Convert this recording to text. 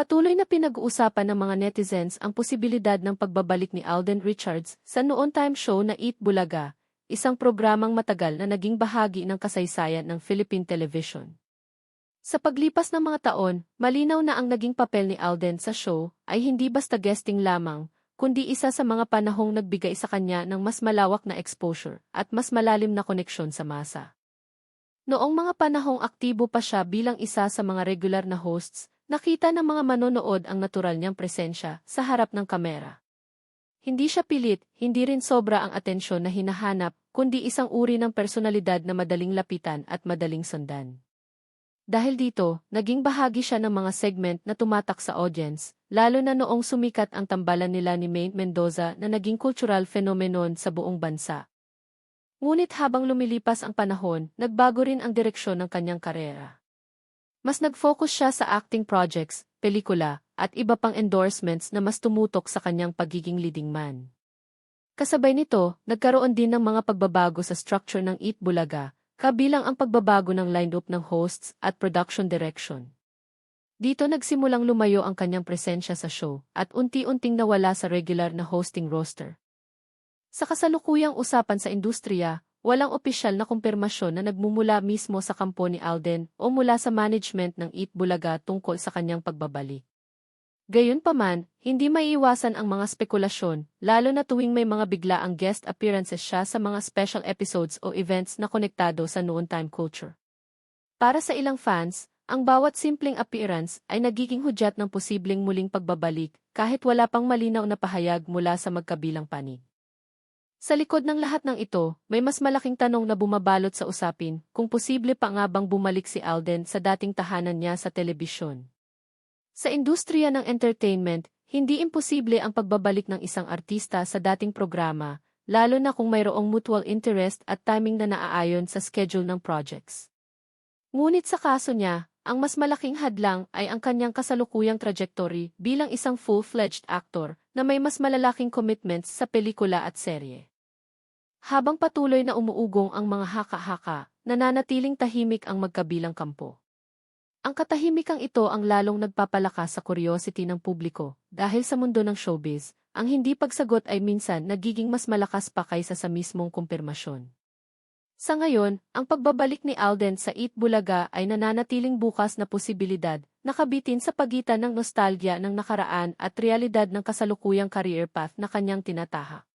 Patuloy na pinag-uusapan ng mga netizens ang posibilidad ng pagbabalik ni Alden Richards sa noon time show na Eat Bulaga, isang programang matagal na naging bahagi ng kasaysayan ng Philippine television. Sa paglipas ng mga taon, malinaw na ang naging papel ni Alden sa show ay hindi basta guesting lamang, kundi isa sa mga panahong nagbigay sa kanya ng mas malawak na exposure at mas malalim na koneksyon sa masa. Noong mga panahong aktibo pa siya bilang isa sa mga regular na hosts, nakita ng mga manonood ang natural niyang presensya sa harap ng kamera. Hindi siya pilit, hindi rin sobra ang atensyon na hinahanap, kundi isang uri ng personalidad na madaling lapitan at madaling sundan. Dahil dito, naging bahagi siya ng mga segment na tumatak sa audience, lalo na noong sumikat ang tambalan nila ni Maine Mendoza na naging cultural phenomenon sa buong bansa. Ngunit habang lumilipas ang panahon, nagbago rin ang direksyon ng kanyang karera. Mas nag-focus siya sa acting projects, pelikula, at iba pang endorsements na mas tumutok sa kanyang pagiging leading man. Kasabay nito, nagkaroon din ng mga pagbabago sa structure ng Eat Bulaga, kabilang ang pagbabago ng lineup ng hosts at production direction. Dito nagsimulang lumayo ang kanyang presensya sa show at unti-unting nawala sa regular na hosting roster. Sa kasalukuyang usapan sa industriya, walang opisyal na kumpirmasyon na nagmumula mismo sa kampo ni Alden o mula sa management ng Eat Bulaga tungkol sa kanyang pagbabalik. Gayunpaman, hindi maiiwasan ang mga spekulasyon, lalo na tuwing may mga biglaang guest appearances siya sa mga special episodes o events na konektado sa noon time culture. Para sa ilang fans, ang bawat simpleng appearance ay nagiging hudyat ng posibleng muling pagbabalik kahit wala pang malinaw na pahayag mula sa magkabilang panig. Sa likod ng lahat ng ito, may mas malaking tanong na bumabalot sa usapin kung posible pa nga bang bumalik si Alden sa dating tahanan niya sa telebisyon. Sa industriya ng entertainment, hindi imposible ang pagbabalik ng isang artista sa dating programa, lalo na kung mayroong mutual interest at timing na naaayon sa schedule ng projects. Ngunit sa kaso niya, ang mas malaking hadlang ay ang kanyang kasalukuyang trajectory bilang isang full-fledged actor na may mas malalaking commitments sa pelikula at serye. Habang patuloy na umuugong ang mga haka-haka, nananatiling tahimik ang magkabilang kampo. Ang katahimikang ito ang lalong nagpapalakas sa curiosity ng publiko dahil sa mundo ng showbiz, ang hindi pagsagot ay minsan nagiging mas malakas pa kaysa sa mismong kumpirmasyon. Sa ngayon, ang pagbabalik ni Alden sa Eat Bulaga ay nananatiling bukas na posibilidad, nakabitin sa pagitan ng nostalgia ng nakaraan at realidad ng kasalukuyang career path na kanyang tinatahak.